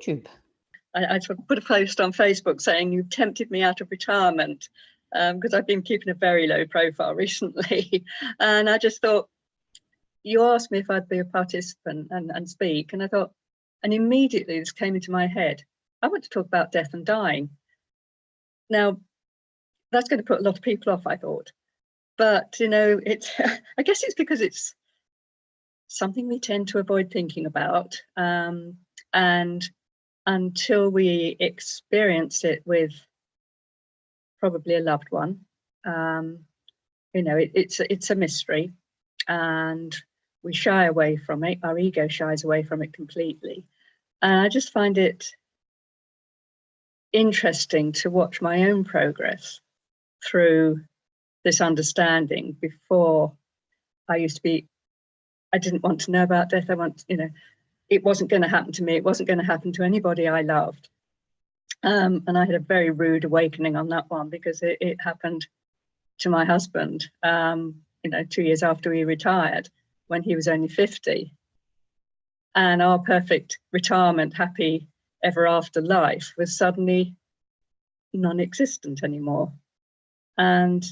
YouTube? I sort of put a post on Facebook saying you've tempted me out of retirement, because I've been keeping a very low profile recently. And I just thought, you asked me if I'd be a participant and speak. And I thought, and immediately this came into my head. I want to talk about death and dying. Now, that's going to put a lot of people off, I thought. But, you know, it's, I guess it's because it's something we tend to avoid thinking about. And until we experience it with probably a loved one, you know, it's a mystery, and we shy away from it. Our ego shies away from it completely. And I just find it interesting to watch my own progress through this understanding. Before, I didn't want to know about death. You know, it wasn't going to happen to me. It wasn't going to happen to anybody I loved. And I had a very rude awakening on that one, because it happened to my husband, you know, 2 years after we retired, when he was only 50. And our perfect retirement, happy ever after life was suddenly non-existent anymore. And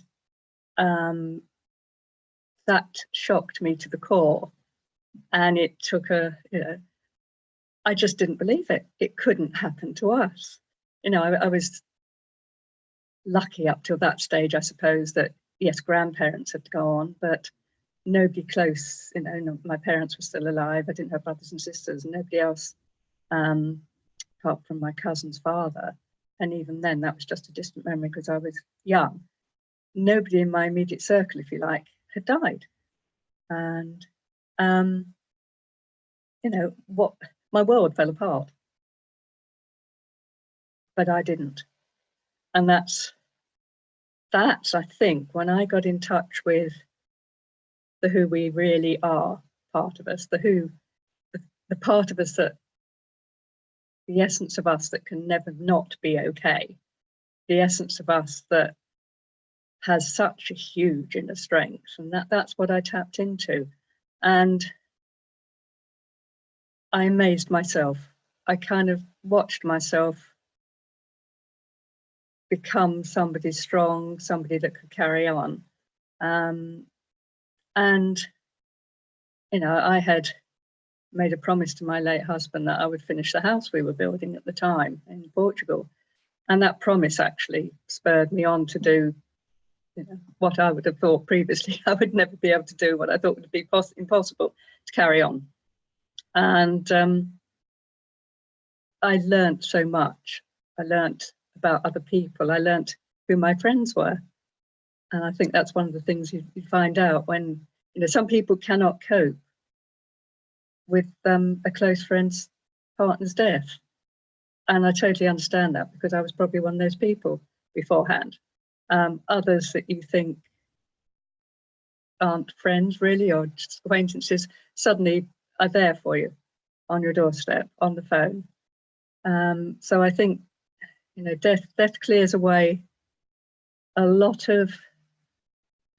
that shocked me to the core. And it took you know, I just didn't believe it. It couldn't happen to us. You know, I was lucky up till that stage, I suppose, that yes, grandparents had gone, but nobody close. You know, my parents were still alive. I didn't have brothers and sisters, and nobody else, apart from my cousin's father. And even then, that was just a distant memory because I was young. Nobody in my immediate circle, if you like, had died. And you know, my world fell apart, but I didn't. And that's I think, when I got in touch with the who we really are part of us, the part of us that, the essence of us that can never not be okay, the essence of us that has such a huge inner strength, and that's what I tapped into. And I amazed myself. I kind of watched myself become somebody strong, somebody that could carry on. And, you know, I had made a promise to my late husband that I would finish the house we were building at the time in Portugal. And that promise actually spurred me on to do, you know, what I would have thought previously I would never be able to do, what I thought would be impossible, to carry on. And I learned so much. I learned about other people. I learned who my friends were. And I think that's one of the things you find out when, you know, some people cannot cope with a close friend's partner's death. And I totally understand that, because I was probably one of those people beforehand. Others that you think aren't friends really, or just acquaintances, suddenly are there for you on your doorstep, on the phone. So I think, you know, death clears away a lot of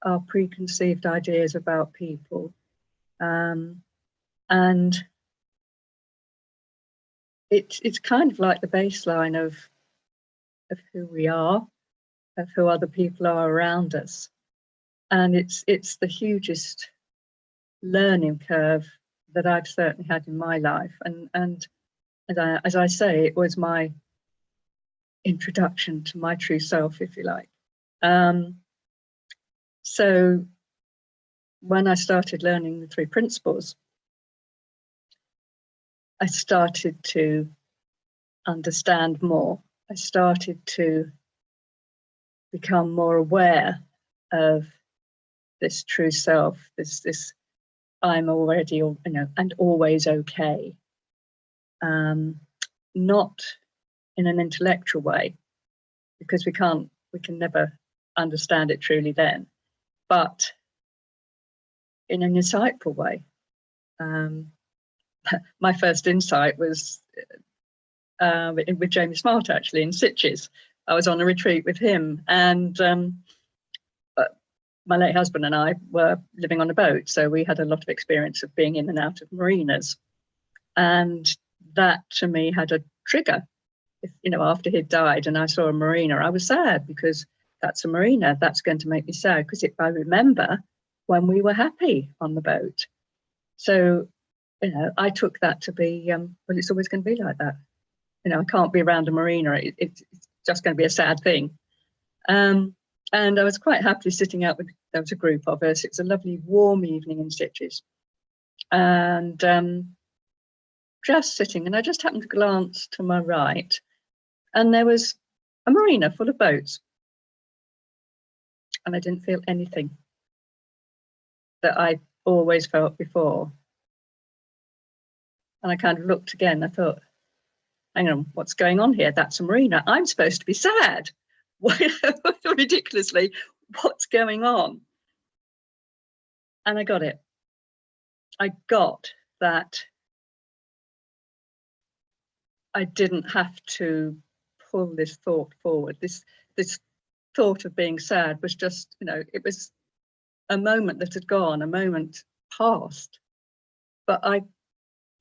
our preconceived ideas about people. And it's kind of like the baseline of who we are, of who other people are around us. And it's the hugest learning curve that I've certainly had in my life. And as I say, it was my introduction to my true self, if you like. So when I started learning the 3 principles, I started to understand more. I started to become more aware of this true self, this I'm already, you know, and always okay. Not in an intellectual way, because we can never understand it truly then, but in an insightful way. My first insight was with James Smart, actually, in Sitges. I was on a retreat with him, and my late husband and I were living on a boat, so we had a lot of experience of being in and out of marinas. And that, to me, had a trigger. If, you know, after he'd died and I saw a marina, I was sad because that's a marina. That's going to make me sad because I remember when we were happy on the boat. So, you know, I took that to be, well, it's always going to be like that. You know, I can't be around a marina. It's just going to be a sad thing. And I was quite happily sitting out with, there was a group of us. It was a lovely warm evening in Stitches. And just sitting, and I just happened to glance to my right, and there was a marina full of boats. And I didn't feel anything that I always felt before. And I kind of looked again. I thought, hang on, what's going on here? That's a marina. I'm supposed to be sad. Ridiculously, what's going on? And I got it. I got that I didn't have to pull this thought forward. This thought of being sad was just, you know, it was a moment that had gone, a moment past. But I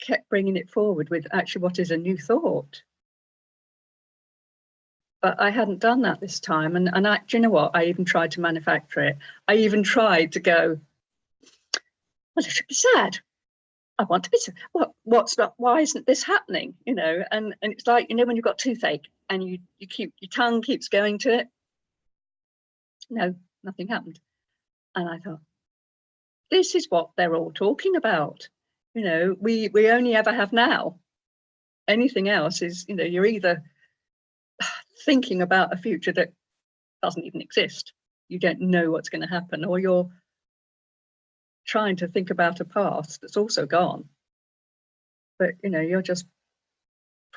kept bringing it forward with actually what is a new thought. But I hadn't done that this time. And do you know what? I even tried to manufacture it. I even tried to go, well, I should be sad. I want to be sad. What's not? Why isn't this happening? You know, and it's like, you know, when you've got toothache and you keep, your tongue keeps going to it. No, nothing happened. And I thought, this is what they're all talking about. You know, we only ever have now. Anything else is, you know, you're either thinking about a future that doesn't even exist. You don't know what's going to happen, or you're trying to think about a past that's also gone. But, you know, you're just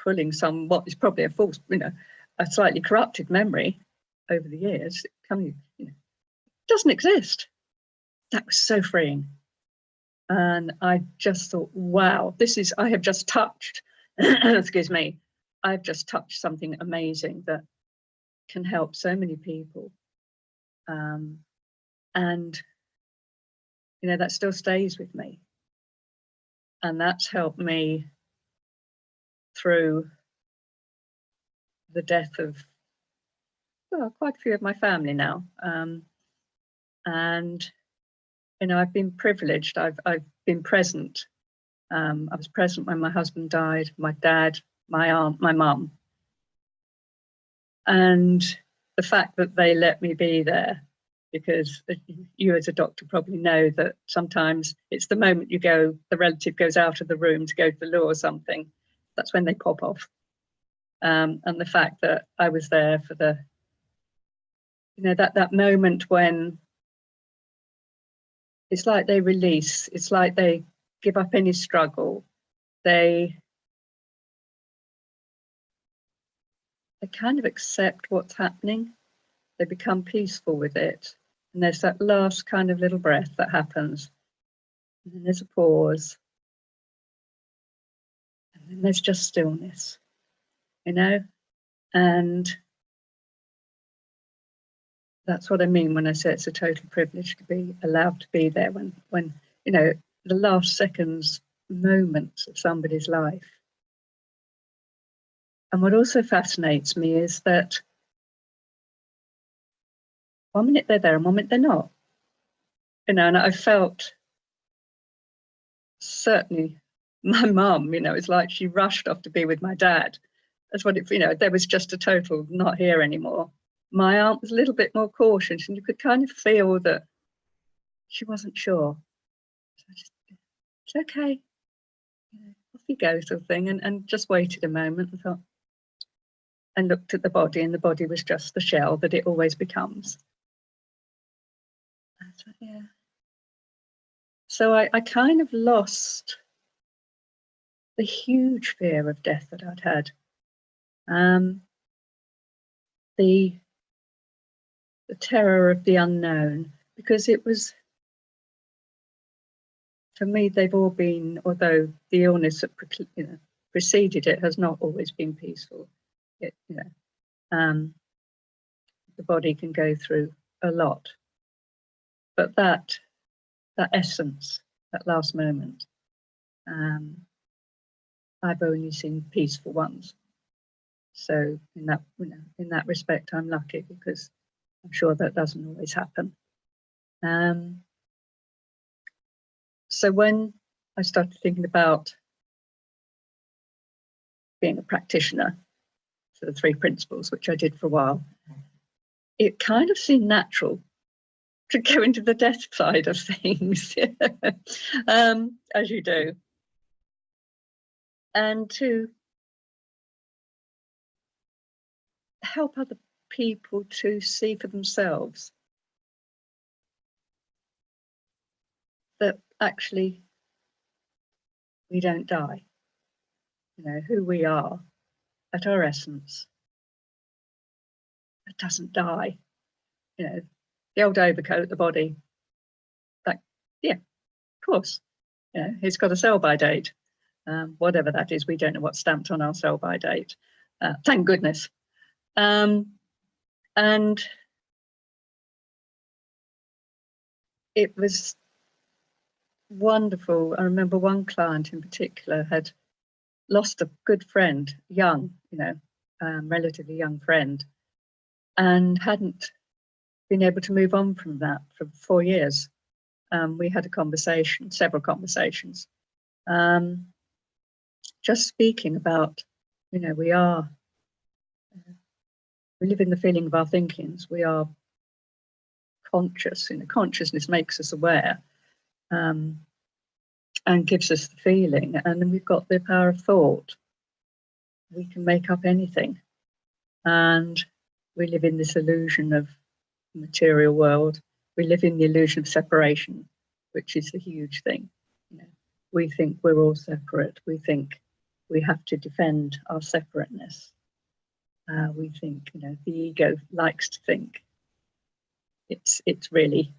pulling what is probably a false, you know, a slightly corrupted memory over the years. You know, doesn't exist. That was so freeing. And I just thought, wow, I have just touched, excuse me, I've just touched something amazing that can help so many people. And, you know, that still stays with me. And that's helped me through the death of, well, quite a few of my family now. And, you know, I've been privileged. I've been present. I was present when my husband died, my dad, my aunt, my mum. And the fact that they let me be there, because you as a doctor probably know that sometimes it's the moment the relative goes out of the room to go to the loo or something, that's when they pop off. And the fact that I was there for the, you know, that moment when it's like they release, it's like they give up any struggle. They kind of accept what's happening. They become peaceful with it. And there's that last kind of little breath that happens. And then there's a pause. And then there's just stillness, you know? And that's what I mean when I say it's a total privilege to be allowed to be there when you know, the last seconds, moments of somebody's life. And what also fascinates me is that 1 minute they're there and 1 minute they're not. You know, and I felt certainly my mum, you know, it's like she rushed off to be with my dad. That's what it, you know, there was just a total not here anymore. My aunt was a little bit more cautious, and you could kind of feel that she wasn't sure. So it's okay, you know, off you go, sort of thing, and just waited a moment and thought, and looked at the body, and the body was just the shell that it always becomes. So, yeah. So I kind of lost the huge fear of death that I'd had. The terror of the unknown, because it was, for me, they've all been, although the illness that preceded it has not always been peaceful. It, you know, the body can go through a lot, but that essence, that last moment, I've only seen peaceful ones. So in that, in that respect, I'm lucky, because I'm sure that doesn't always happen. So when I started thinking about being a practitioner for the three principles, which I did for a while, it kind of seemed natural to go into the death side of things, as you do, and to help other people to see for themselves that actually we don't die. Who we are at our essence, it doesn't die. The old overcoat, the body, like, yeah, of course, it's got a sell-by date. Whatever that is, we don't know what's stamped on our sell-by date. Thank goodness. And it was wonderful. I remember one client in particular had lost a good friend, young, relatively young friend, and hadn't been able to move on from that for 4 years. We had a conversation, several conversations, just speaking about, we live in the feeling of our thinkings. We are conscious. Consciousness makes us aware, and gives us the feeling. And then we've got the power of thought. We can make up anything. And we live in this illusion of the material world. We live in the illusion of separation, which is a huge thing. We think we're all separate. We think we have to defend our separateness. We think, the ego likes to think it's really,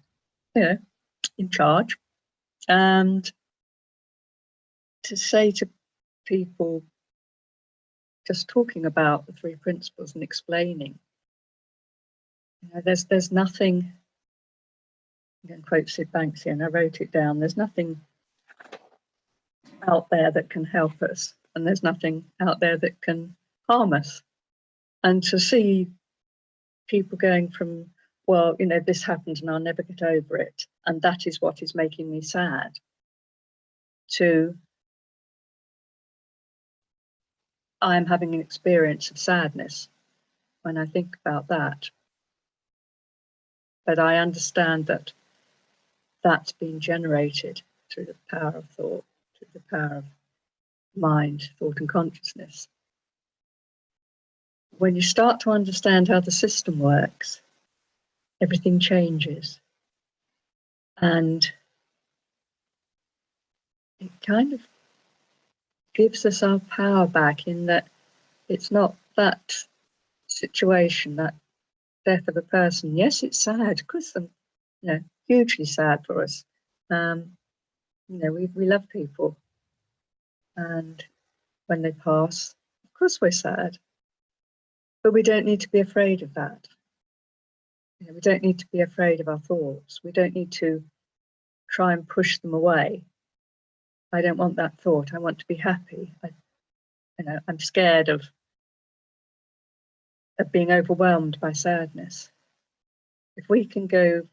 in charge. And to say to people, just talking about the three principles and explaining, there's nothing, I'm going to quote Sid Banks here, and I wrote it down, there's nothing out there that can help us, and there's nothing out there that can harm us. And to see people going from, well, this happened and I'll never get over it, and that is what is making me sad, to I'm having an experience of sadness when I think about that. But I understand that that's been generated through the power of thought, through the power of mind, thought and consciousness. When you start to understand how the system works, everything changes. And it kind of gives us our power back, in that it's not that situation, that death of a person. Yes, it's sad, because hugely sad for us. We love people, and when they pass, of course we're sad, but we don't need to be afraid of that. We don't need to be afraid of our thoughts. We don't need to try and push them away. I don't want that thought. I want to be happy. I'm scared of being overwhelmed by sadness. If we can go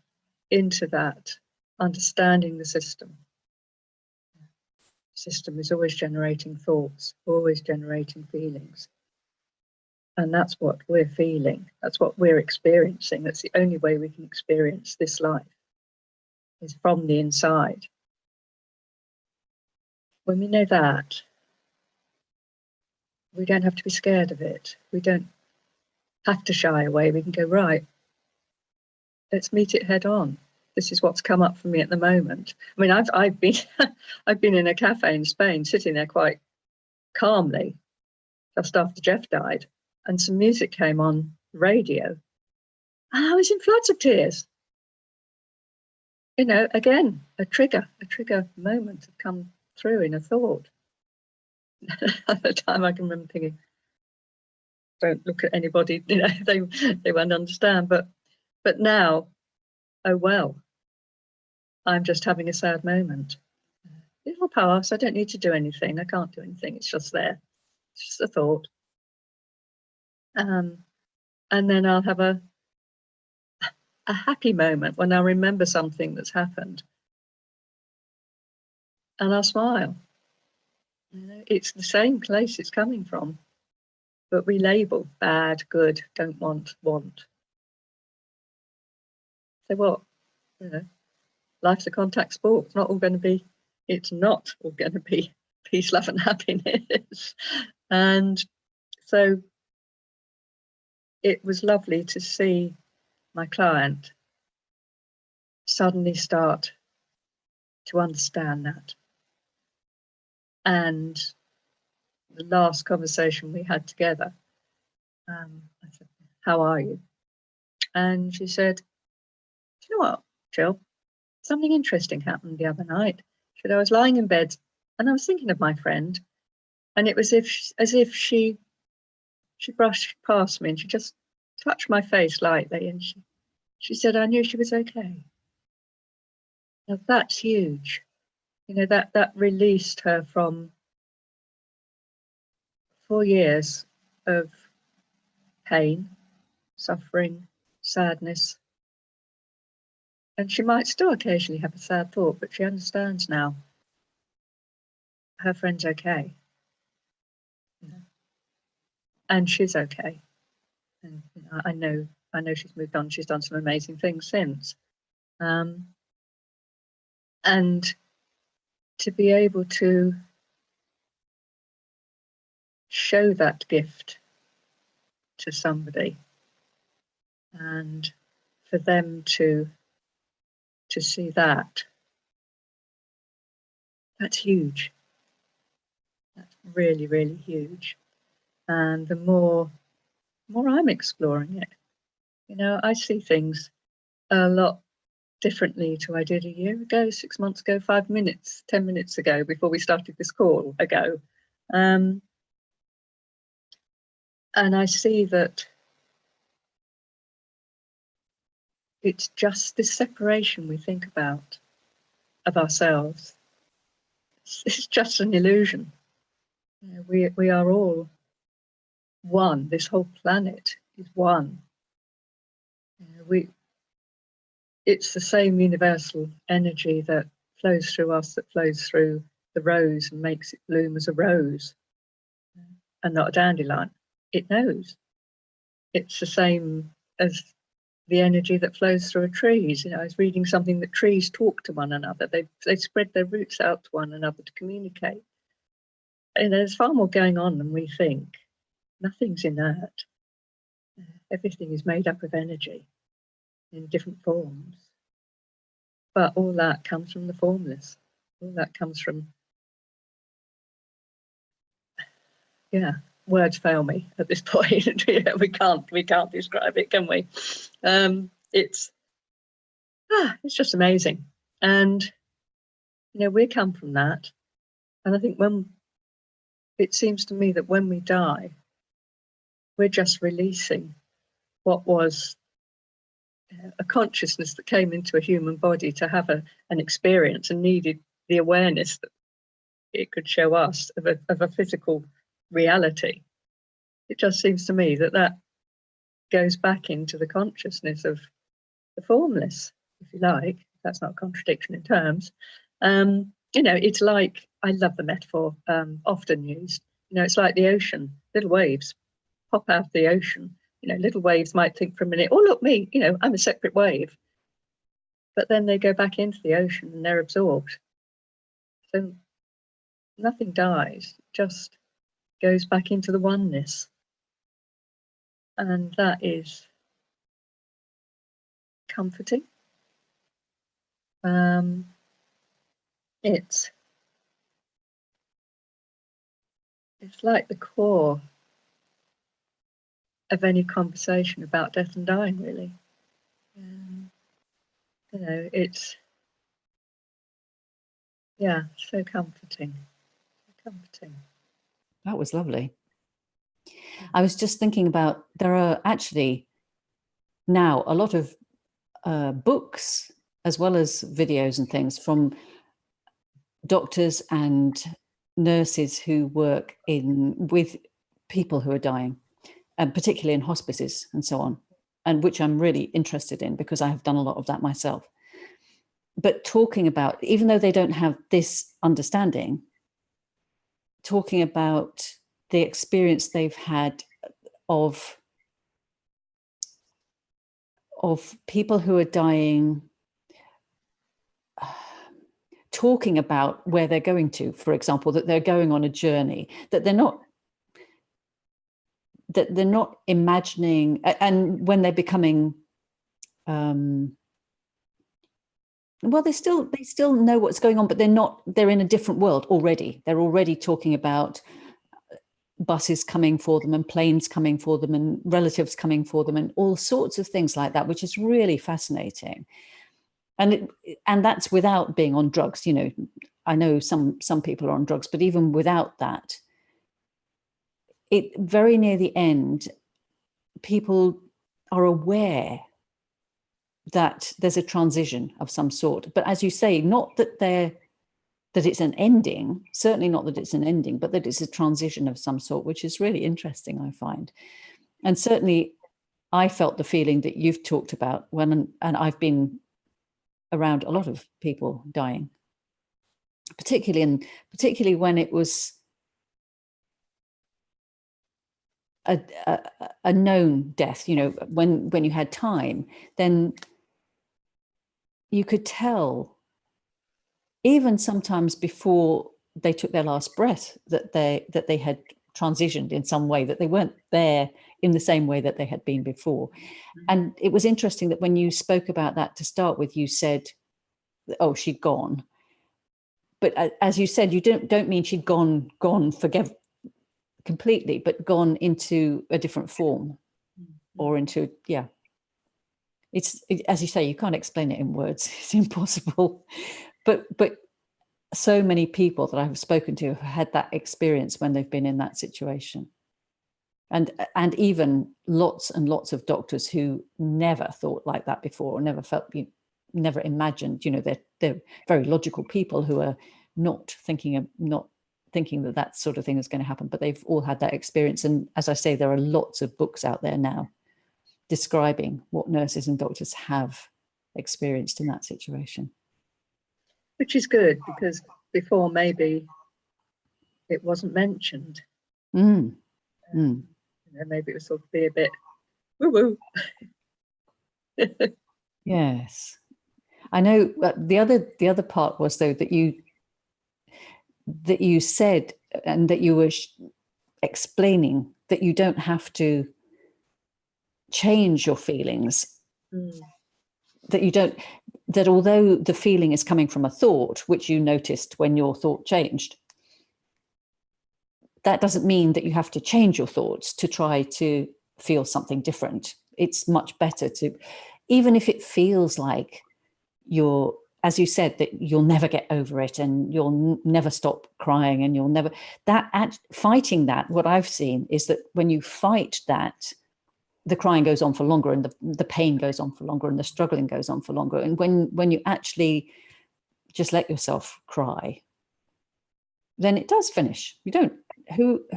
into that, understanding the system is always generating thoughts, always generating feelings. And that's what we're feeling. That's what we're experiencing. That's the only way we can experience this life, is from the inside. When we know that, we don't have to be scared of it. We don't have to shy away. We can go, right, let's meet it head on. This is what's come up for me at the moment. I mean, I've been I've been in a cafe in Spain, sitting there quite calmly, just after Jeff died, and some music came on radio, and I was in floods of tears. Again, a trigger moment had come through in a thought. At the time, I can remember thinking, don't look at anybody, they won't understand. But now, oh well, I'm just having a sad moment. It will pass. I don't need to do anything. I can't do anything. It's just there. It's just a thought. And then I'll have a happy moment when I remember something that's happened, and I'll smile. It's the same place it's coming from, but we label bad, good, don't want. So what? Life's a contact sport. It's not all going to be peace, love, and happiness. And so it was lovely to see my client suddenly start to understand that. And the last conversation we had together, I said, "How are you?" And she said, "Do you know what, Jill? Something interesting happened the other night." She said, "I was lying in bed and I was thinking of my friend, and it was as if she brushed past me and she just touched my face lightly, and she said, I knew she was okay." Now that's huge. That released her from 4 years of pain, suffering, sadness. And she might still occasionally have a sad thought, but she understands now her friend's okay. And she's okay. And I know she's moved on. She's done some amazing things since. And to be able to show that gift to somebody, and for them to see that's huge. That's really, really huge. And the more I'm exploring it, I see things a lot differently to I did a year ago, 6 months ago, 5 minutes, 10 minutes ago, before we started this call ago. And I see that it's just this separation we think about of ourselves. It's just an illusion. We are all one. This whole planet is one. It's the same universal energy that flows through us, that flows through the rose and makes it bloom as a rose and not a dandelion. It knows. It's the same as the energy that flows through a tree. I was reading something that trees talk to one another. They spread their roots out to one another to communicate. And there's far more going on than we think. Nothing's inert. Everything is made up of energy in different forms. But all that comes from the formless. All that comes from, words fail me at this point. we can't describe it, can we? It's just amazing. And, we come from that. And I think it seems to me that when we die, we're just releasing what was a consciousness that came into a human body to have an experience and needed the awareness that it could show us of a physical reality. It just seems to me that goes back into the consciousness of the formless, if you like. That's not a contradiction in terms. It's like, I love the metaphor often used. It's like the ocean. Little waves pop out of the ocean. Little waves might think for a minute, oh, look, me, I'm a separate wave. But then they go back into the ocean and they're absorbed. So nothing dies, just goes back into the oneness. And that is comforting. It's like the core of any conversation about death and dying, really. It's so comforting. That was lovely. I was just thinking about, there are actually now a lot of books as well as videos and things from doctors and nurses who work with people who are dying. and particularly in hospices and so on, and which I'm really interested in because I have done a lot of that myself. But talking about, even though they don't have this understanding, talking about the experience they've had of people who are dying, talking about where they're going to, for example, that they're going on a journey, that they're not imagining, and when they're becoming well, they still know what's going on, but they're in a different world already. They're already talking about buses coming for them and planes coming for them and relatives coming for them and all sorts of things like that, which is really fascinating. And that's without being on drugs. I know some people are on drugs, but even without that, it very near the end, people are aware that there's a transition of some sort. But as you say, not that it's an ending, certainly not that it's an ending, but that it's a transition of some sort, which is really interesting, I find. And certainly I felt the feeling that you've talked about and I've been around a lot of people dying, particularly when it was a known death, when you had time, then you could tell, even sometimes before they took their last breath, that they had transitioned in some way, that they weren't there in the same way that they had been before. And it was interesting that when you spoke about that to start with, you said, oh, she'd gone. But as you said, you don't mean she'd gone forget completely, but gone into a different form, or into, yeah. It's, as you say, you can't explain it in words. It's impossible. But so many people that I've spoken to have had that experience when they've been in that situation. And even lots and lots of doctors who never thought like that before, or never imagined, they're very logical people who are not thinking that sort of thing is going to happen, but they've all had that experience. And as I say, there are lots of books out there now describing what nurses and doctors have experienced in that situation. Which is good, because before maybe it wasn't mentioned. Maybe it was sort of be a bit woo-woo. Yes. I know the other part was, though, that you said, and that you were explaining, that you don't have to change your feelings, that although the feeling is coming from a thought, which you noticed when your thought changed, that doesn't mean that you have to change your thoughts to try to feel something different. It's much better to, even if it feels like as you said, that you'll never get over it and you'll never stop crying and you'll never, fighting that, what I've seen is that when you fight that, the crying goes on for longer, and the pain goes on for longer, and the struggling goes on for longer. And when you actually just let yourself cry, then it does finish. You don't,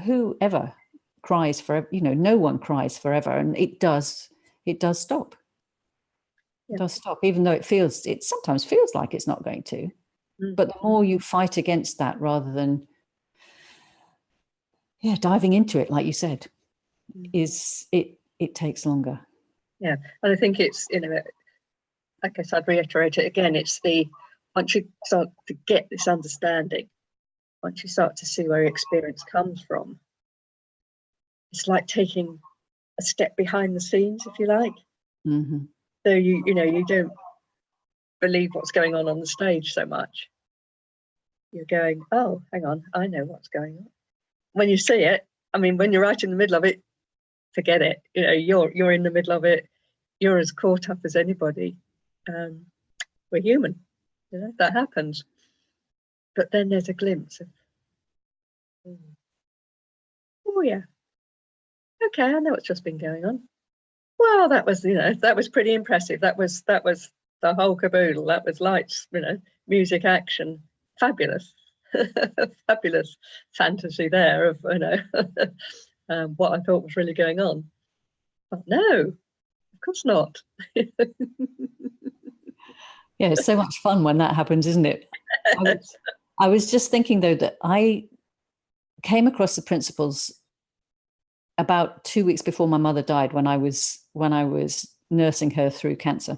whoever cries forever, no one cries forever, and it does stop. It does stop, even though it sometimes feels like it's not going to. But the more you fight against that, rather than diving into it, like you said, it takes longer. Yeah, and I think it's, I guess I'd reiterate it again, it's once you start to get this understanding, once you start to see where experience comes from, it's like taking a step behind the scenes, if you like. Mm-hmm. So you don't believe what's going on the stage so much. You're going, oh, hang on, I know what's going on. When you see it, when you're right in the middle of it, forget it. You're in the middle of it. You're as caught up as anybody. We're human. That happens. But then there's a glimpse of, oh yeah, okay, I know what's just been going on. Well, that was pretty impressive. That was the whole caboodle. That was lights, music, action, fabulous, fabulous fantasy there of what I thought was really going on. But no, of course not. Yeah, it's so much fun when that happens, isn't it? I was just thinking, though, that I came across the principles about 2 weeks before my mother died, when I was nursing her through cancer.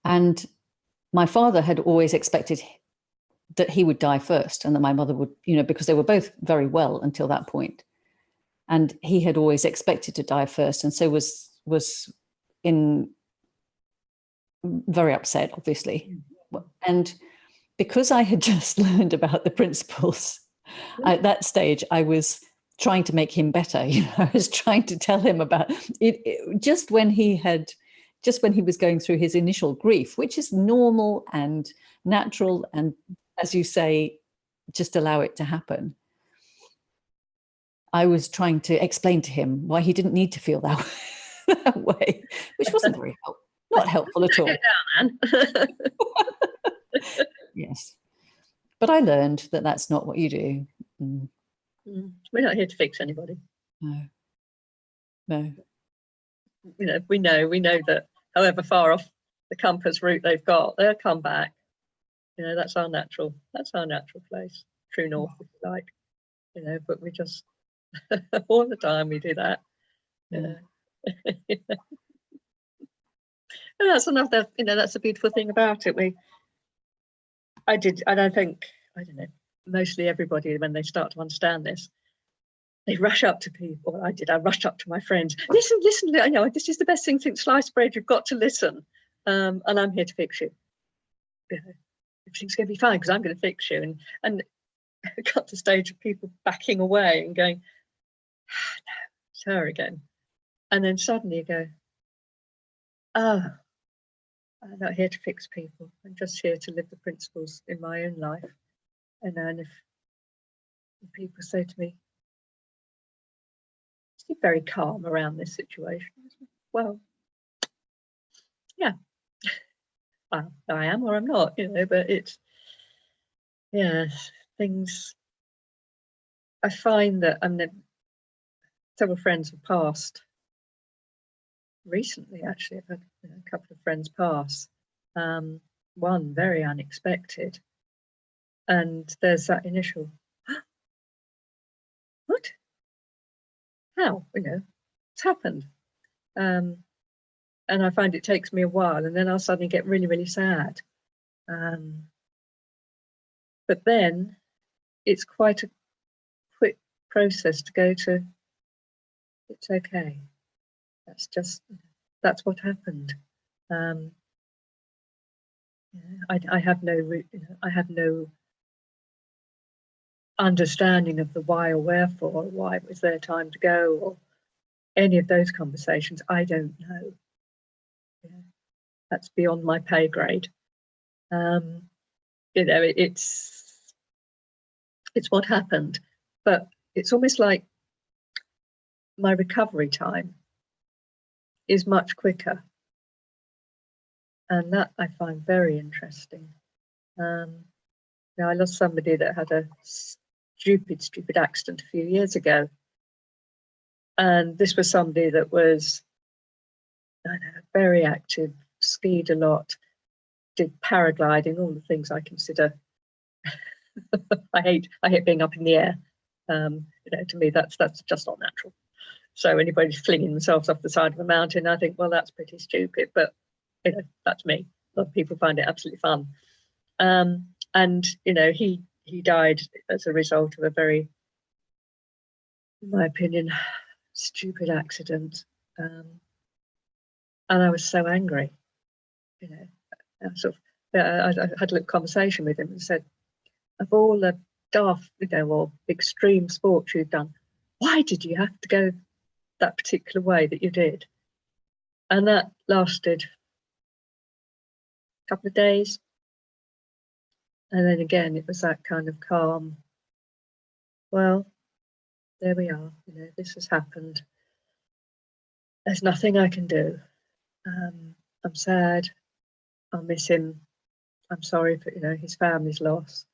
And my father had always expected that he would die first, and that my mother would, because they were both very well until that point. And he had always expected to die first, and so was very upset, obviously. And because I had just learned about the principles, at that stage, I was trying to make him better. I was trying to tell him about it, just when he was going through his initial grief, which is normal and natural, and, as you say, just allow it to happen. I was trying to explain to him why he didn't need to feel that way, which wasn't very not helpful at all. Get down, Anne. Yes, but I learned that that's not what you do. We're not here to fix anybody. No. We know that however far off the compass route they've got, they'll come back. That's our natural place, true north, if you like. But we just all the time we do that. And that's another, that's a beautiful thing about it. I don't know, mostly everybody, when they start to understand this, they rush up to people. I rushed up to my friends. Listen, this is the best thing since sliced bread. You've got to listen. And I'm here to fix you. Everything's going to be fine because I'm going to fix you. And I got to the stage of people backing away and going, no, it's her again. And then suddenly you go, oh, I'm not here to fix people. I'm just here to live the principles in my own life. And then if people say to me, "You're very calm around this situation," well, yeah, I am or I'm not, but it's, things. I find that several friends have passed recently, actually. I've had a couple of friends pass, one very unexpected, and there's that initial, what? How? It's happened. And I find it takes me a while, and then I'll suddenly get really, really sad. But then it's quite a quick process to go to, it's okay. That's what happened. I have no understanding of the why or wherefore, or why it was their time to go, or any of those conversations. I don't know. That's beyond my pay grade. It's what happened, but it's almost like my recovery time is much quicker, and that I find very interesting. I lost somebody that had a stupid accident a few years ago, and this was somebody that was, very active, skied a lot, did paragliding, all the things I consider. I hate being up in the air. To me, that's just not natural. So anybody flinging themselves off the side of a mountain, I think, well, that's pretty stupid. But that's me. A lot of people find it absolutely fun. And he died as a result of a very, in my opinion, stupid accident. And I was so angry. I had a little conversation with him and said, of all the daft, or extreme sports you've done, why did you have to go that particular way that you did? And that lasted a couple of days. And then again, it was that kind of calm, well, there we are, this has happened. There's nothing I can do. I'm sad. I'll miss him. I'm sorry for, his family's loss.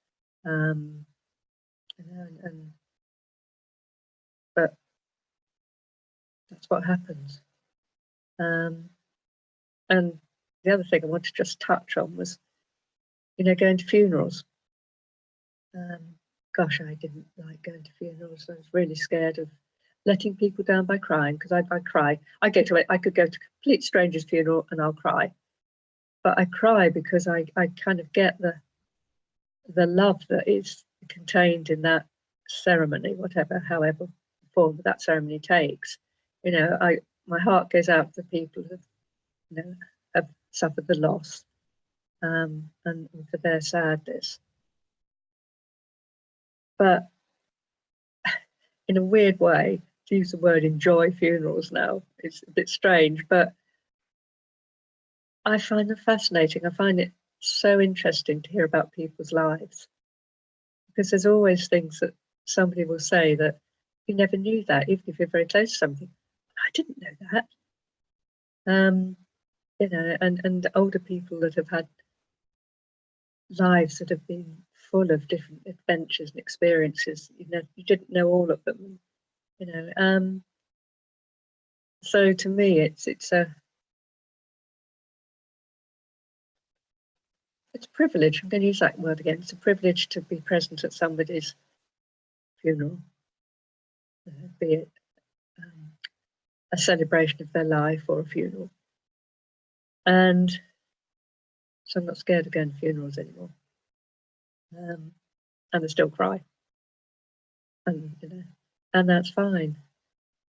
But that's what happens. And the other thing I want to just touch on was, going to funerals. Gosh, I didn't like going to funerals. I was really scared of letting people down by crying, because I cry. I could go to a complete stranger's funeral and I'll cry, but I cry because I kind of get the love that is contained in that ceremony, however form that ceremony takes. My heart goes out to people who have suffered the loss, and for their sadness. But in a weird way, to use the word enjoy funerals now, it's a bit strange, but I find them fascinating. I find it so interesting to hear about people's lives, because there's always things that somebody will say that you never knew that, even if you're very close to something. I didn't know that. And older people that have had lives that have been full of different adventures and experiences, you didn't know all of them, so to me it's a privilege. I'm going to use that word again. It's a privilege to be present at somebody's funeral, be it a celebration of their life or a funeral. And so I'm not scared of going to funerals anymore. And I still cry, and that's fine.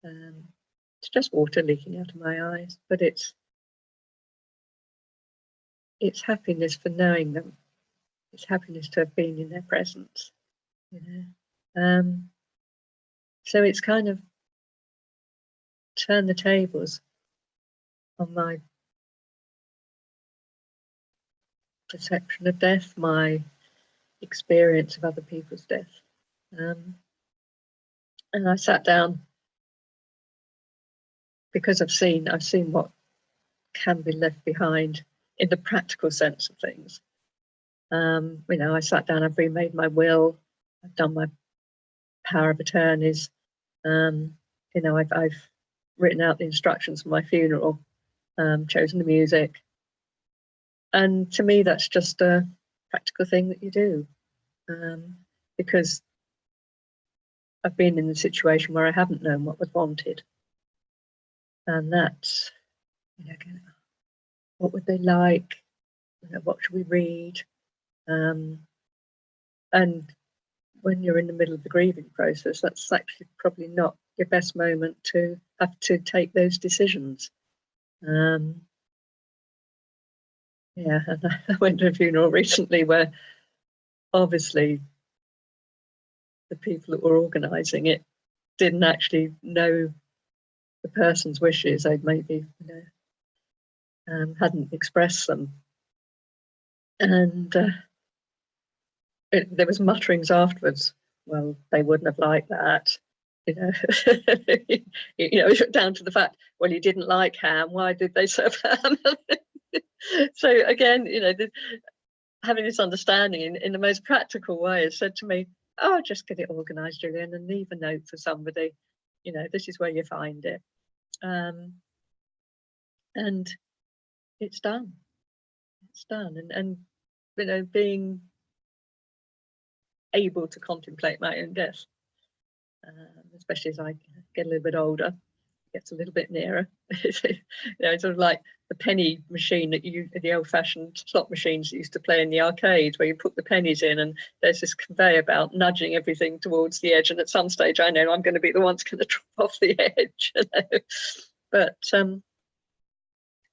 It's just water leaking out of my eyes, but it's happiness for knowing them. It's happiness to have been in their presence. So it's kind of turned the tables on my perception of death, my experience of other people's death. And I sat down because I've seen what can be left behind in the practical sense of things. I sat down, I've remade my will, I've done my power of attorneys, I've written out the instructions for my funeral, chosen the music. And to me, that's just a practical thing that you do, because I've been in a situation where I haven't known what was wanted. And that's, what would they like? What should we read? And when you're in the middle of the grieving process, that's actually probably not your best moment to have to take those decisions. And I went to a funeral recently where obviously the people that were organising it didn't actually know the person's wishes. They'd maybe hadn't expressed them, and there was mutterings afterwards. Well, they wouldn't have liked that, down to the fact, well, you didn't like ham, why did they serve ham? So again, having this understanding in the most practical way, has said to me, oh, just get it organised, Gillian, and leave a note for somebody, this is where you find it. And it's done. It's done. And being able to contemplate my own death, especially as I get a little bit older, gets a little bit nearer. It's sort of like the penny machine the old-fashioned slot machines that used to play in the arcades, where you put the pennies in and there's this conveyor belt nudging everything towards the edge, and at some stage I know I'm going to be the one that's going to drop off the edge. But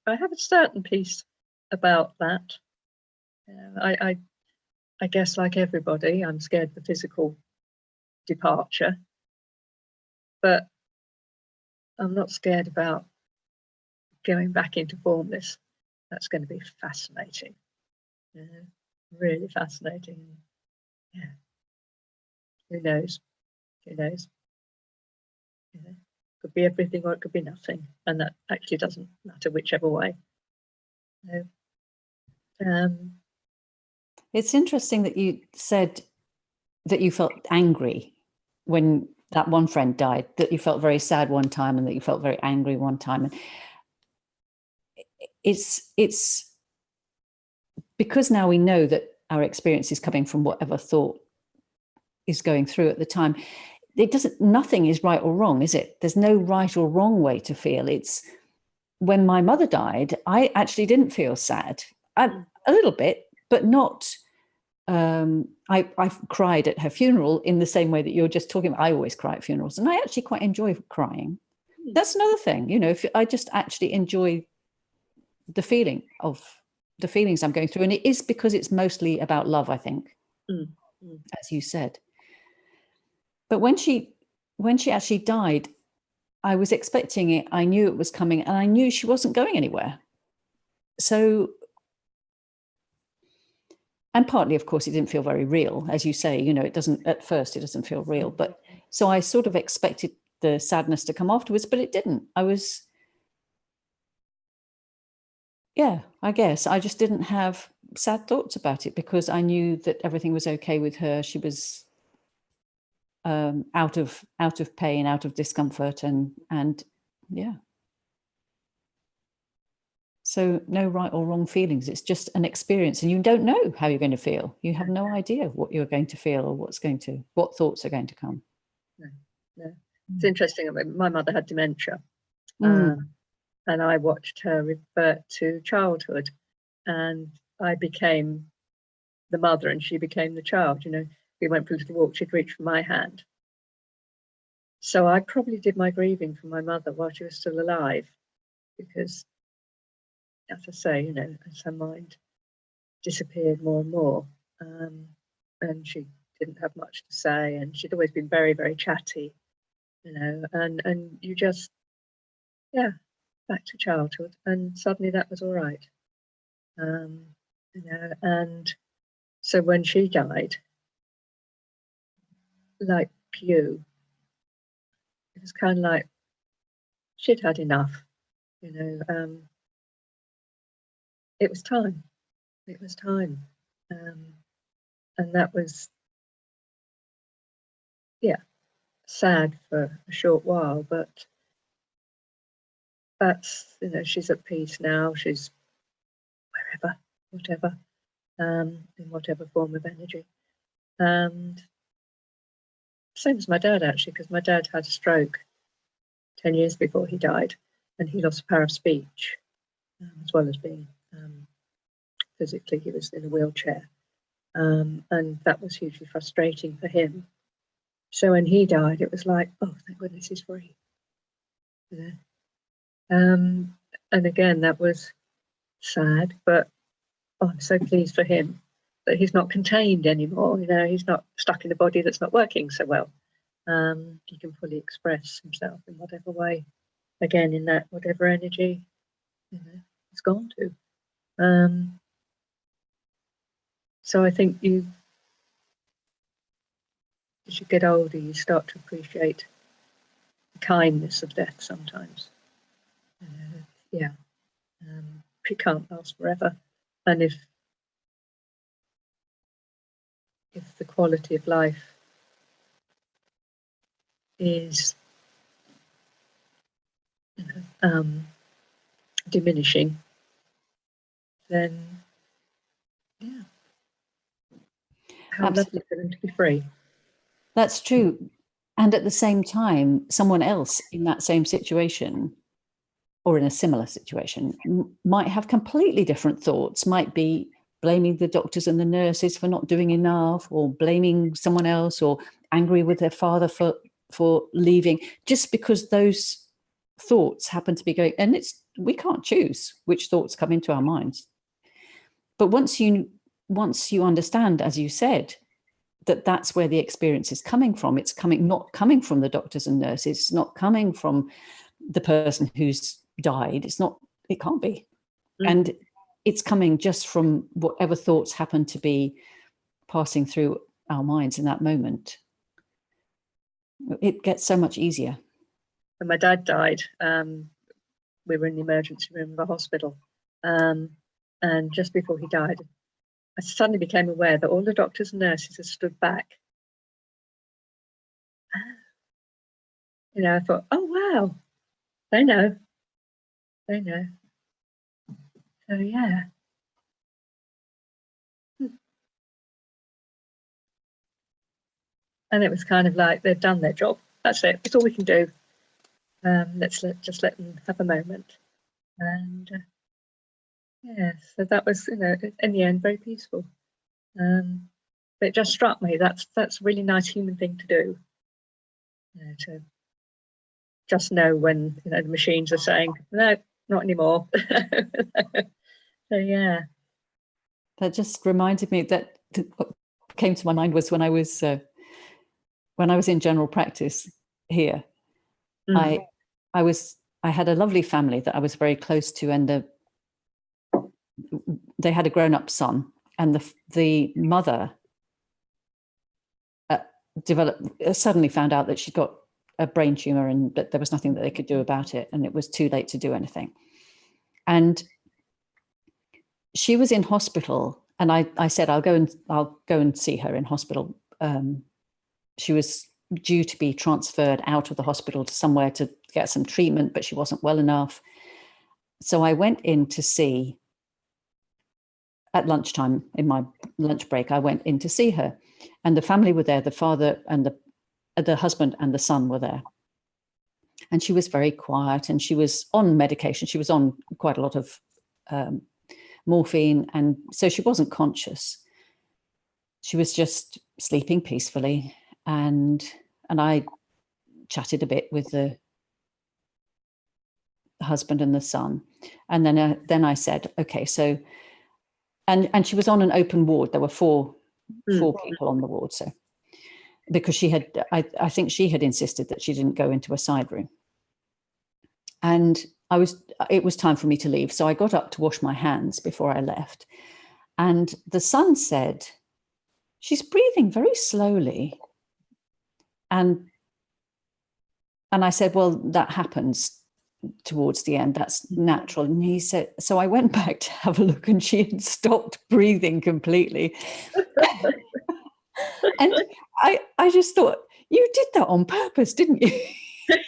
I have a certain peace about that. I guess, like everybody, I'm scared for physical departure, but I'm not scared about going back into formless. That's going to be fascinating. Really fascinating. Yeah. Who knows? Who knows? Could be everything or it could be nothing, and that actually doesn't matter whichever way. It's interesting that you said that you felt angry when that one friend died, that you felt very sad one time and that you felt very angry one time. And it's because now we know that our experience is coming from whatever thought is going through at the time. Nothing is right or wrong, is it? There's no right or wrong way to feel. It's when my mother died, I actually didn't feel sad. A little bit, but not. I cried at her funeral in the same way that you're just talking about. I always cry at funerals, and I actually quite enjoy crying. That's another thing, if I just actually enjoy the feelings I'm going through, and it is because it's mostly about love, I think, as you said. But when she actually died, I was expecting it. I knew it was coming, and I knew she wasn't going anywhere. So, and partly, of course, it didn't feel very real, as you say. It doesn't at first. It doesn't feel real, but so I sort of expected the sadness to come afterwards, but it didn't. I guess I just didn't have sad thoughts about it because I knew that everything was okay with her. She was out of pain, out of discomfort, and yeah. So no right or wrong feelings. It's just an experience, and you don't know how you're going to feel. You have no idea what you're going to feel or what thoughts are going to come. No. It's interesting. My mother had dementia, and I watched her revert to childhood, and I became the mother and she became the child. We went for a little walk, she'd reach for my hand. So I probably did my grieving for my mother while she was still alive, because, as I say, as her mind disappeared more and more, and she didn't have much to say, and she'd always been very, very chatty, and you just, back to childhood, and suddenly that was all right, and so when she died, like you, it was kind of like she'd had enough, it was time. It was time. And that was, sad for a short while, but that's, she's at peace now. She's wherever, whatever, in whatever form of energy. And same as my dad, actually, because my dad had a stroke 10 years before he died, and he lost the power of speech, as well as being physically, he was in a wheelchair. And that was hugely frustrating for him. So when he died, it was like, oh, thank goodness he's free. And again, that was sad, but I'm so pleased for him that he's not contained anymore. He's not stuck in a body that's not working so well. He can fully express himself in whatever way, again, in that whatever energy it's gone to. So I think as you get older, you start to appreciate the kindness of death sometimes. It can't last forever. And if the quality of life is diminishing, then how lovely for them to be free. That's true. And at the same time, someone else in that same situation or in a similar situation might have completely different thoughts, might be blaming the doctors and the nurses for not doing enough, or blaming someone else, or angry with their father for leaving, just because those thoughts happen to be going. And we can't choose which thoughts come into our minds. But once you understand, as you said, that's where the experience is coming from. It's not coming from the doctors and nurses. It's not coming from the person who's died. It can't be. And it's coming just from whatever thoughts happen to be passing through our minds in that moment. It gets so much easier. When my dad died, we were in the emergency room of a hospital. And just before he died, I suddenly became aware that all the doctors and nurses had stood back. you know, I thought, oh wow, they know. So yeah. And it was kind of like they've done their job. That's it. It's all we can do. Just let them have a moment. And yeah, so that was, you know, in the end, very peaceful. But it just struck me that's a really nice human thing to do. You know, to just know when, you know, the machines are saying no, not anymore. So yeah. That just reminded me that what came to my mind was when I was in general practice here. I had a lovely family that I was very close to, and they had a grown-up son, and the mother suddenly found out that she'd got a brain tumor and that there was nothing that they could do about it, and it was too late to do anything. And she was in hospital, and I said, I'll go and see her in hospital. She was due to be transferred out of the hospital to somewhere to get some treatment, but she wasn't well enough. So I went in to see, at lunchtime, in my lunch break, I went in to see her, and the family were there. The father and the husband and the son were there. And she was very quiet, and she was on medication. She was on quite a lot of morphine, and so she wasn't conscious. She was just sleeping peacefully, and I chatted a bit with the husband and the son, and then I said, okay, so and she was on an open ward. There were four people on the ward, so because she had, I think she had insisted that she didn't go into a side room, and it was time for me to leave, so I got up to wash my hands before I left, and the son said, she's breathing very slowly, and I said, well, that happens towards the end, that's natural. And he said, so I went back to have a look, and she had stopped breathing completely. And I just thought, you did that on purpose, didn't you? Do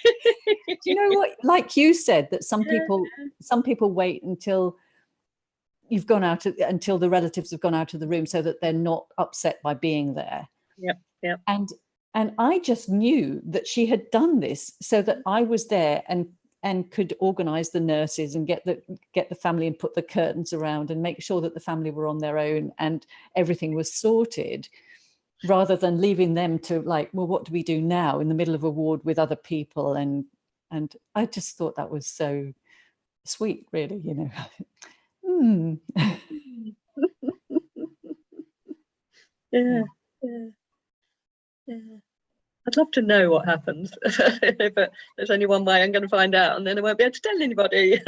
you know what, like you said, that some people wait until you've gone out, until the relatives have gone out of the room, so that they're not upset by being there. Yep. And I just knew that she had done this so that I was there and could organize the nurses and get the family and put the curtains around and make sure that the family were on their own and everything was sorted, rather than leaving them to, like, well, what do we do now in the middle of a ward with other people? And I just thought that was so sweet, really, you know. Yeah. I'd love to know what happens, but there's only one way I'm going to find out, and then I won't be able to tell anybody.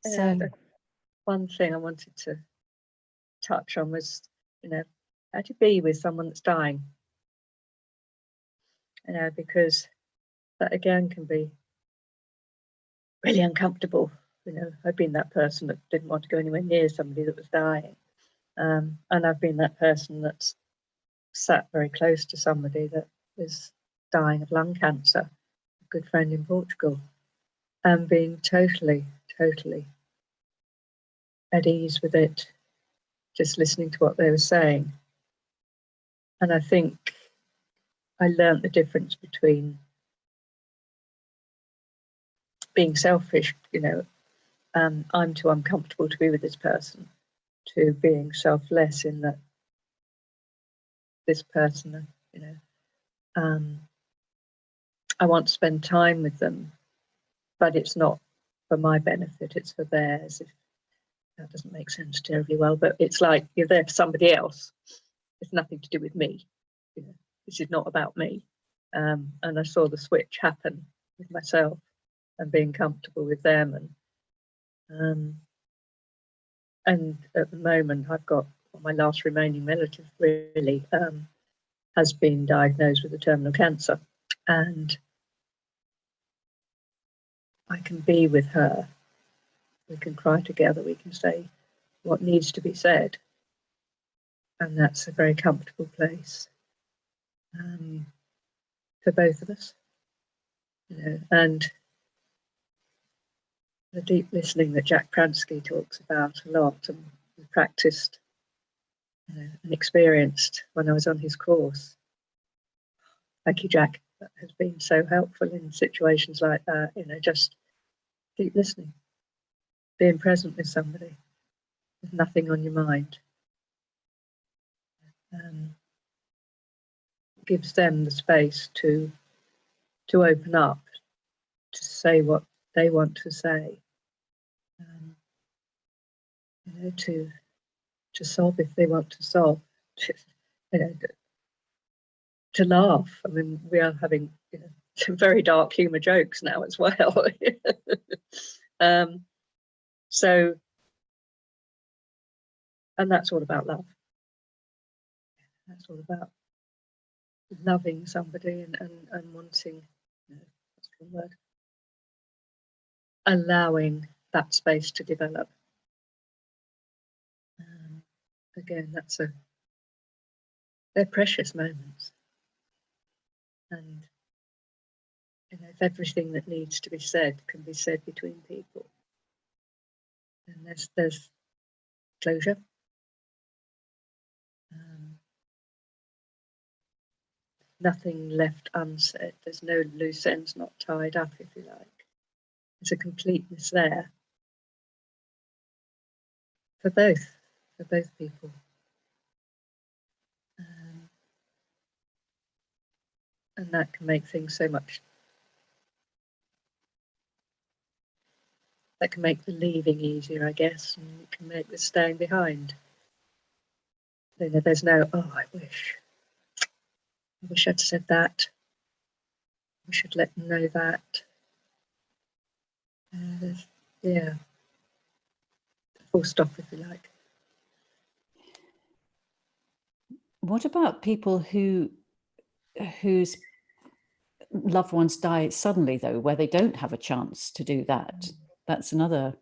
So one thing I wanted to touch on was, you know, how to be with someone that's dying. You know, because that again can be really uncomfortable. You know, I've been that person that didn't want to go anywhere near somebody that was dying, and I've been that person that's sat very close to somebody that was dying of lung cancer, a good friend in Portugal, and being totally at ease with it, just listening to what they were saying. And I think I learned the difference between being selfish, you know, I'm too uncomfortable to be with this person, to being selfless in that this person, you know, I want to spend time with them, but it's not for my benefit, it's for theirs. If that doesn't make sense terribly well, but it's like you're there for somebody else. It's nothing to do with me. You know, this is not about me. And I saw the switch happen with myself and being comfortable with them. And at the moment, I've got my last remaining relative really has been diagnosed with a terminal cancer, and I can be with her. We can cry together. We can say what needs to be said, and that's a very comfortable place for both of us, and the deep listening that Jack Pransky talks about a lot, and practiced and experienced when I was on his course. Thank you, Jack. That has been so helpful in situations like that. Just deep listening, being present with somebody, with nothing on your mind, gives them the space to open up, to say what they want to say, to sob if they want to sob, to laugh. I mean, we are having some very dark humour jokes now as well. So, and that's all about love. That's all about loving somebody and wanting, that's the word, allowing that space to develop. Again, they're precious moments. And if everything that needs to be said can be said between people, then there's closure. Nothing left unsaid. There's no loose ends not tied up, if you like. There's a completeness there for both people. And that can make things so much. That can make the leaving easier, I guess, and it can make the staying behind. There's no, oh, I wish I'd said that. We should let them know that. Yeah, full stop, if you like. What about people whose loved ones die suddenly, though, where they don't have a chance to do that? That's another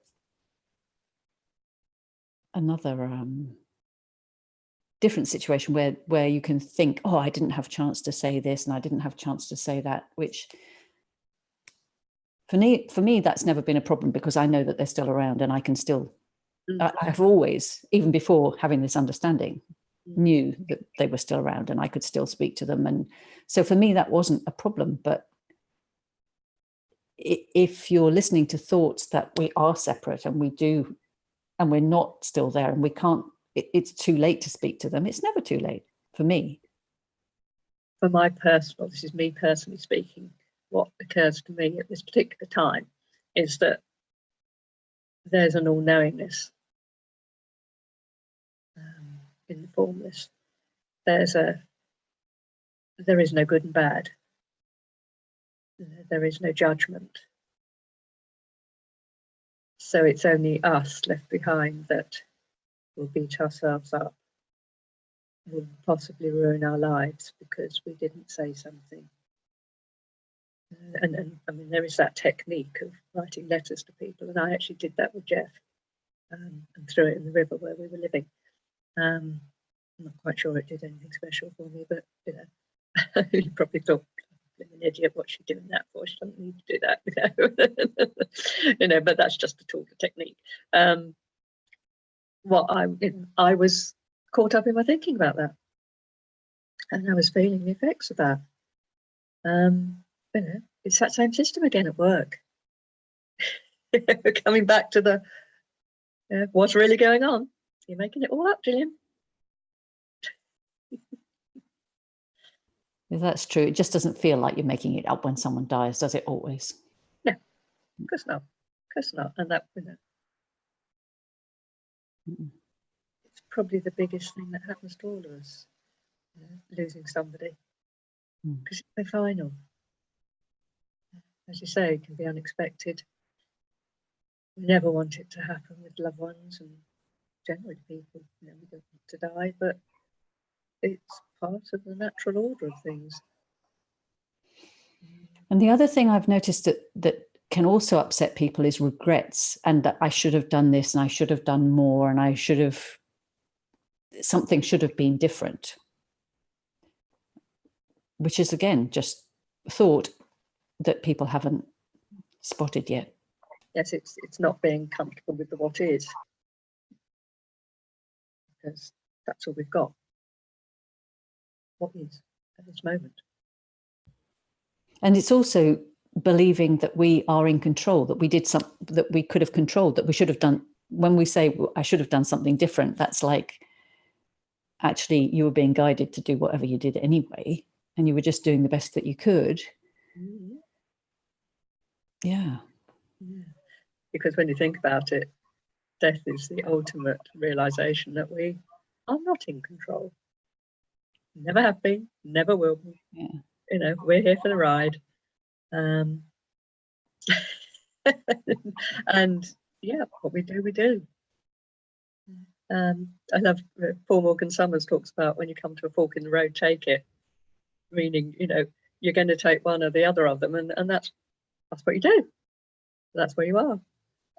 different situation where you can think, oh, I didn't have a chance to say this and I didn't have a chance to say that, which for me that's never been a problem, because I know that they're still around and I can still I've always, even before having this understanding, knew that they were still around and I could still speak to them. And so for me that wasn't a problem. But if you're listening to thoughts that we are separate and we're not still there and we can't, it's too late to speak to them. It's never too late for me. For this is me personally speaking, what occurs to me at this particular time is that there's an all-knowingness in the formless. There is no good and bad. There is no judgment. So it's only us left behind that will beat ourselves up, will possibly ruin our lives because we didn't say something. And I mean, there is that technique of writing letters to people, and I actually did that with Jeff and threw it in the river where we were living. I'm not quite sure it did anything special for me, but you probably thought, I'm an idiot, what's she doing that for? She doesn't need to do that, but that's just a tool, a technique. I was caught up in my thinking about that, and I was feeling the effects of that. It's that same system again at work. Coming back to the what's really going on. You're making it all up, Gillian. That's true. It just doesn't feel like you're making it up when someone dies, does it always? No, of course not. Of course not. And that, it's probably the biggest thing that happens to all of us, losing somebody, because it's so final. As you say, it can be unexpected. We never want it to happen with loved ones and generally people. We don't want to die, but it's part of the natural order of things. And the other thing I've noticed that can also upset people is regrets, and that I should have done this and I should have done more and something should have been different, which is again just thought that people haven't spotted yet. Yes, it's not being comfortable with the what is, because that's all we've got. What is at this moment. And it's also believing that we are in control, that we did something that we could have controlled, that we should have done. When we say, well, I should have done something different, that's like, actually, you were being guided to do whatever you did anyway, and you were just doing the best that you could. Mm-hmm. Yeah. Because when you think about it, death is the ultimate realization that we are not in control. Never have been, never will be. Yeah. You know, we're here for the ride. And yeah, what we do, we do. I love Paul Morgan Summers talks about when you come to a fork in the road, take it, meaning, you know, you're going to take one or the other of them, and that's what you do. That's where you are.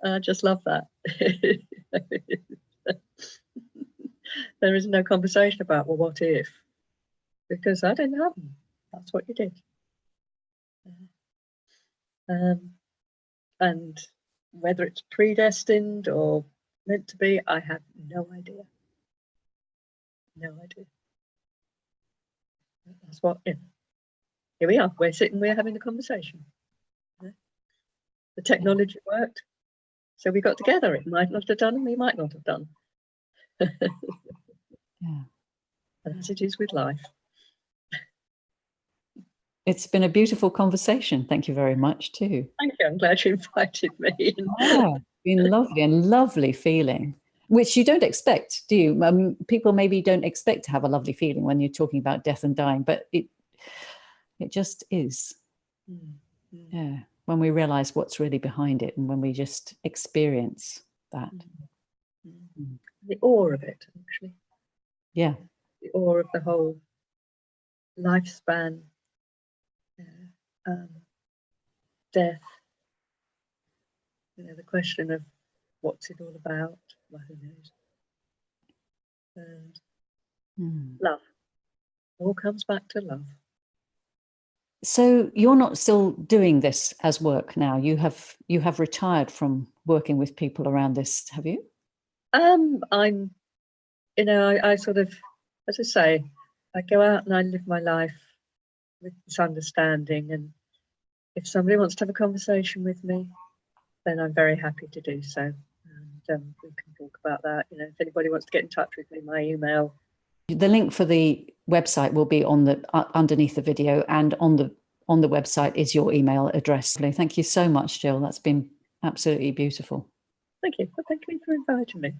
I just love that. There is no conversation about, well, what if? Because I didn't have them. That's what you did. And whether it's predestined or meant to be, I have no idea. No idea. That's what, you know, here we are. We're sitting, we're having a conversation. The technology worked, so we got together. It might not have done, and we might not have done. Yeah. And as it is with life. It's been a beautiful conversation. Thank you very much too. Thank you. I'm glad you invited me. Yeah, it's been lovely and lovely feeling, which you don't expect, do you? People maybe don't expect to have a lovely feeling when you're talking about death and dying, but it just is. Yeah, when we realize what's really behind it and when we just experience that. The awe of it, actually. Yeah. The awe of the whole lifespan, death. You know, the question of what's it all about? Well, who knows? And love. All comes back to love. So you're not still doing this as work now. You have retired from working with people around this, have you? I'm, you know, I sort of, as I say, I go out and I live my life with this understanding, and if somebody wants to have a conversation with me, then I'm very happy to do so. And we can talk about that. You know, if anybody wants to get in touch with me, my email. The link for the website will be on the underneath the video, and on the website is your email address. Thank you so much, Jill. That's been absolutely beautiful. Thank you. Well, thank you for inviting me.